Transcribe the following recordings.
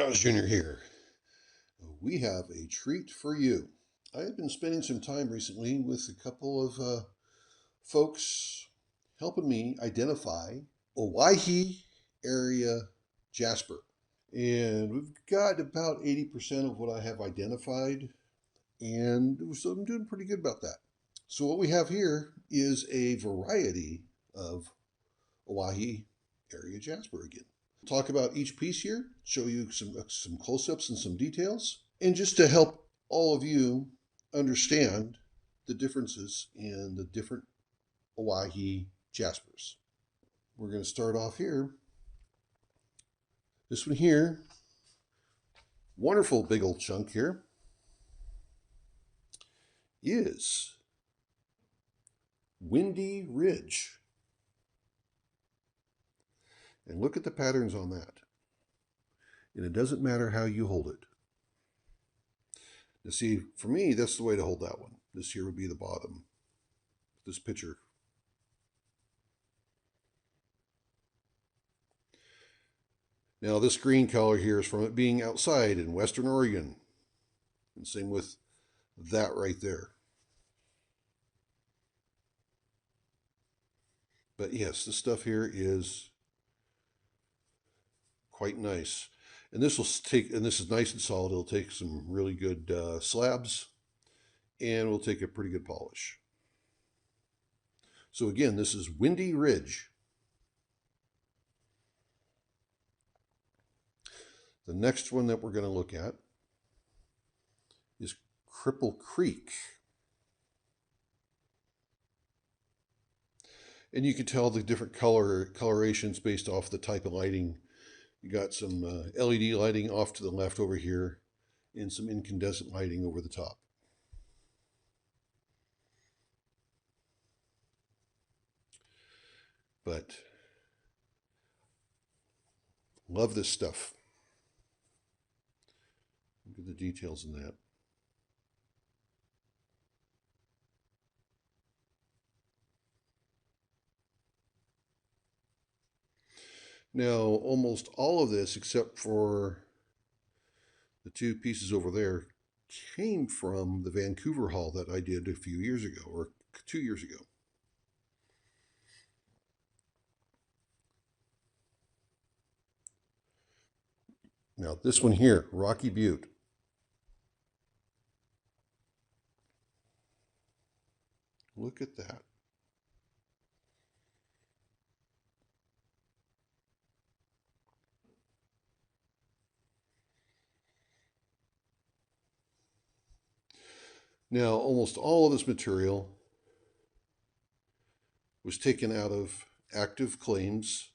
Downs Jr. here. We have a treat for you. I have been spending some time recently with a couple of folks helping me identify Owyhee area Jasper. And we've got about 80% of what I have identified, and so I'm doing pretty good about that. So what we have here is a variety of Owyhee area Jasper again. Talk about each piece here, show you some close-ups and some details, and just to help all of you understand the differences in the different Owyhee Jaspers. We're going to start off here. This one here, wonderful big old chunk here, is Windy Ridge. And look at the patterns on that. And it doesn't matter how you hold it. Now see, for me, that's the way to hold that one. This here would be the bottom. This picture. Now this green color here is from it being outside in Western Oregon. And same with that right there. But yes, this stuff here is quite nice. And this will take, and this is nice and solid. It'll take some really good slabs, and we'll take a pretty good polish. So again, this is Windy Ridge. The next one that we're going to look at is Cripple Creek. And you can tell the different colorations based off the type of lighting. You got some LED lighting off to the left over here and some incandescent lighting over the top. But love this stuff. Look at the details in that. Now, almost all of this, except for the two pieces over there, came from the Vancouver Hall that I did a few years ago, or 2 years ago. Now, this one here, Rocky Butte. Look at that. Now, almost all of this material was taken out of active claims,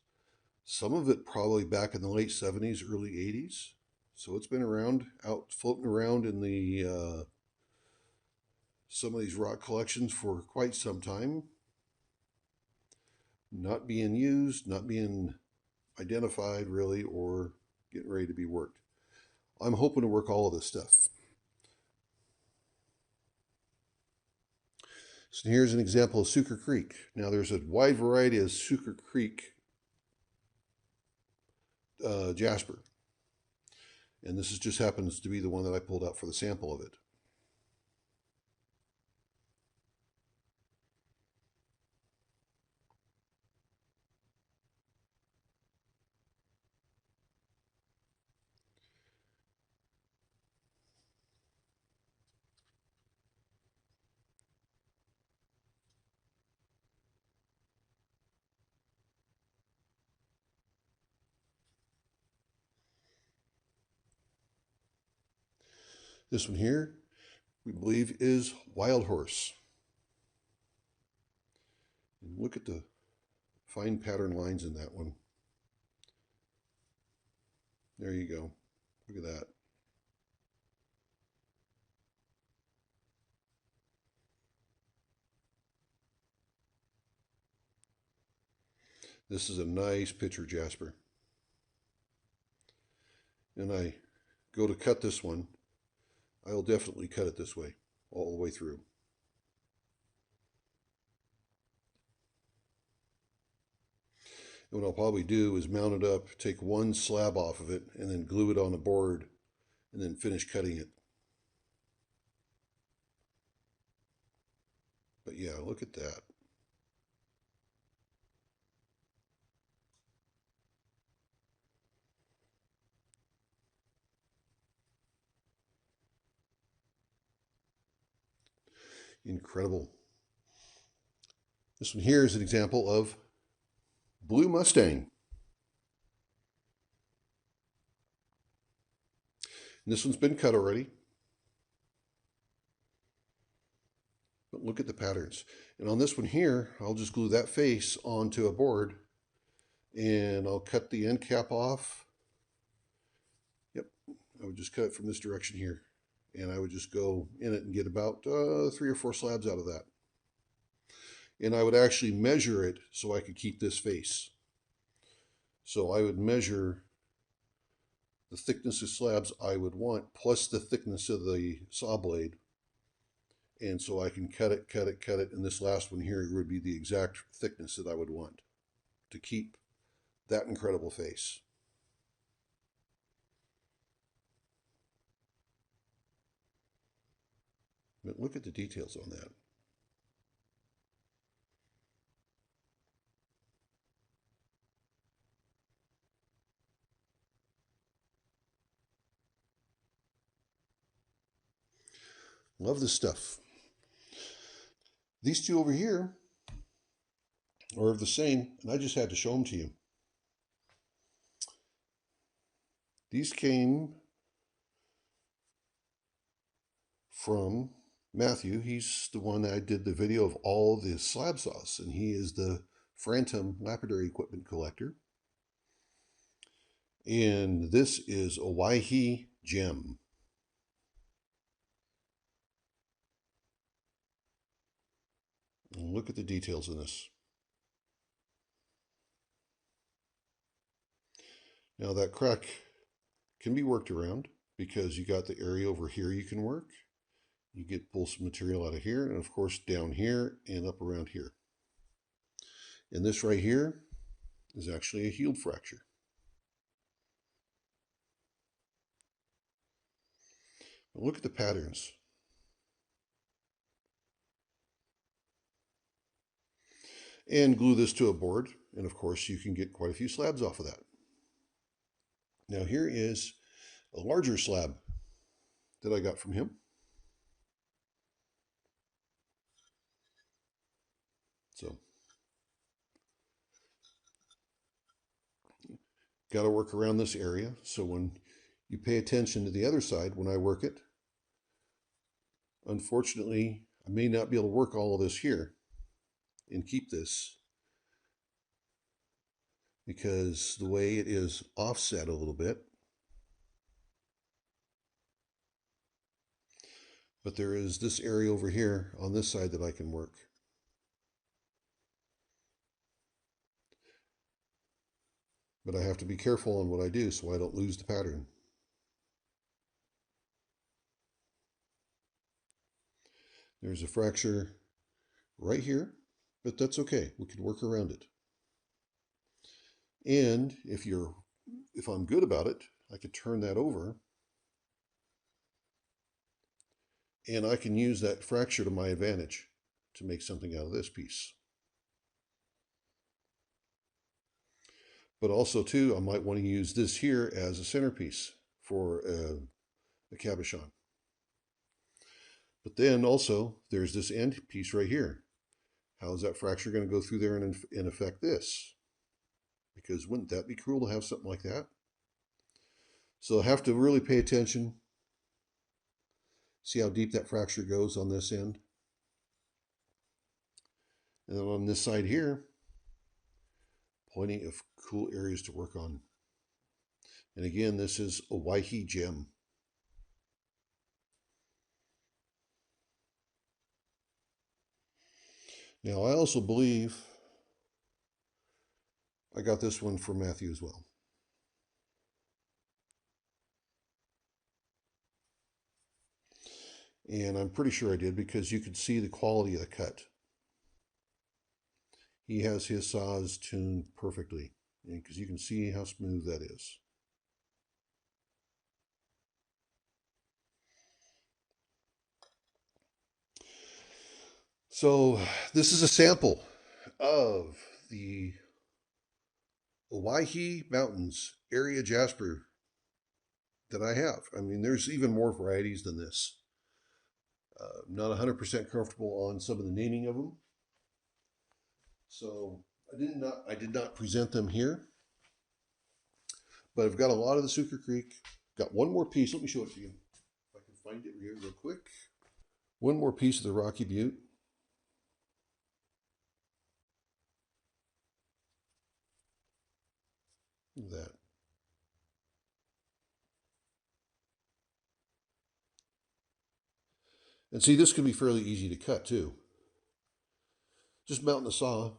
some of it probably back in the late 70s, early 80s. So it's been around, out floating around in the some of these rock collections for quite some time. Not being used, not being identified really, or getting ready to be worked. I'm hoping to work all of this stuff. So here's an example of Suker Creek. Now there's a wide variety of Suker Creek Jasper. And this just happens to be the one that I pulled out for the sample of it. This one here, we believe, is Wildhorse. And look at the fine pattern lines in that one. There you go. Look at that. This is a nice picture, Jasper. And I go to cut this one. I'll definitely cut it this way, all the way through. And what I'll probably do is mount it up, take one slab off of it, and then glue it on a board, and then finish cutting it. But yeah, look at that. Incredible. This one here is an example of Blue Mustang. And this one's been cut already. But look at the patterns. And on this one here, I'll just glue that face onto a board, and I'll cut the end cap off. Yep, I would just cut it from this direction here. And I would just go in it and get about 3 or 4 slabs out of that. And I would actually measure it so I could keep this face. So I would measure the thickness of slabs I would want plus the thickness of the saw blade. And so I can cut it, and this last one here would be the exact thickness that I would want to keep that incredible face. But look at the details on that. Love this stuff. These two over here are of the same, and I just had to show them to you. These came from Matthew. He's the one that I did the video of all the slab saws, and he is the Phantom lapidary equipment collector. And this is Owyhee Jem. And look at the details in this. Now that crack can be worked around because you got the area over here you can work. You get pull some material out of here, and of course down here and up around here. And this right here is actually a healed fracture. But look at the patterns. And glue this to a board, and of course you can get quite a few slabs off of that. Now here is a larger slab that I got from him. So, got to work around this area. So when you pay attention to the other side, when I work it, unfortunately, I may not be able to work all of this here and keep this because the way it is offset a little bit. But there is this area over here on this side that I can work. But I have to be careful on what I do so I don't lose the pattern. There's a fracture right here, but that's okay. We can work around it. And if I'm good about it, I could turn that over and I can use that fracture to my advantage to make something out of this piece. But also too, I might want to use this here as a centerpiece for a cabochon. But then also there's this end piece right here. How is that fracture going to go through there and affect this? Because wouldn't that be cool to have something like that? So I have to really pay attention. See how deep that fracture goes on this end. And then on this side here, plenty of cool areas to work on. And again, this is Owyhee Jem. Now, I also believe I got this one from Matthew as well. And I'm pretty sure I did because you could see the quality of the cut. He has his saws tuned perfectly. because you can see how smooth that is. So this is a sample of the Owyhee Mountains area Jasper that I have. I mean, there's even more varieties than this. I'm not 100% comfortable on some of the naming of them. So I did not present them here. But I've got a lot of the Suker Creek. Got one more piece. Let me show it to you. If I can find it here real quick. One more piece of the Rocky Butte. Look at that. And see, this can be fairly easy to cut too. Just mount the saw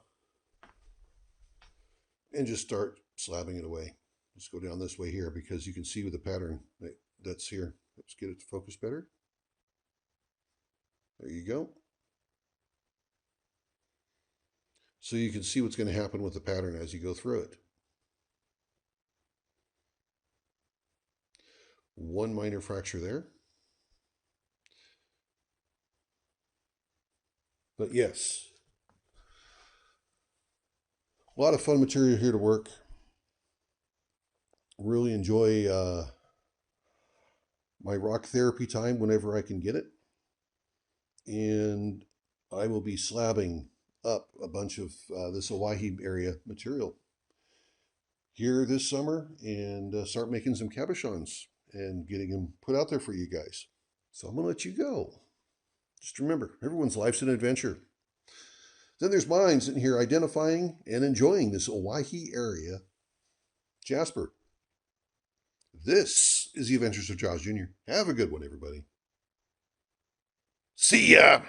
and just start slabbing it away. Let's go down this way here because you can see with the pattern that's here. Let's get it to focus better. There you go. So you can see what's going to happen with the pattern as you go through it. One minor fracture there. But yes, a lot of fun material here to work. Really enjoy my rock therapy time whenever I can get it. And I will be slabbing up a bunch of this Owyhee area material here this summer and start making some cabochons and getting them put out there for you guys. So I'm going to let you go. Just remember, everyone's life's an adventure. Then there's mine sitting here identifying and enjoying this Owyhee area Jasper. This is the Adventures of Jaws Jr. Have a good one, everybody. See ya!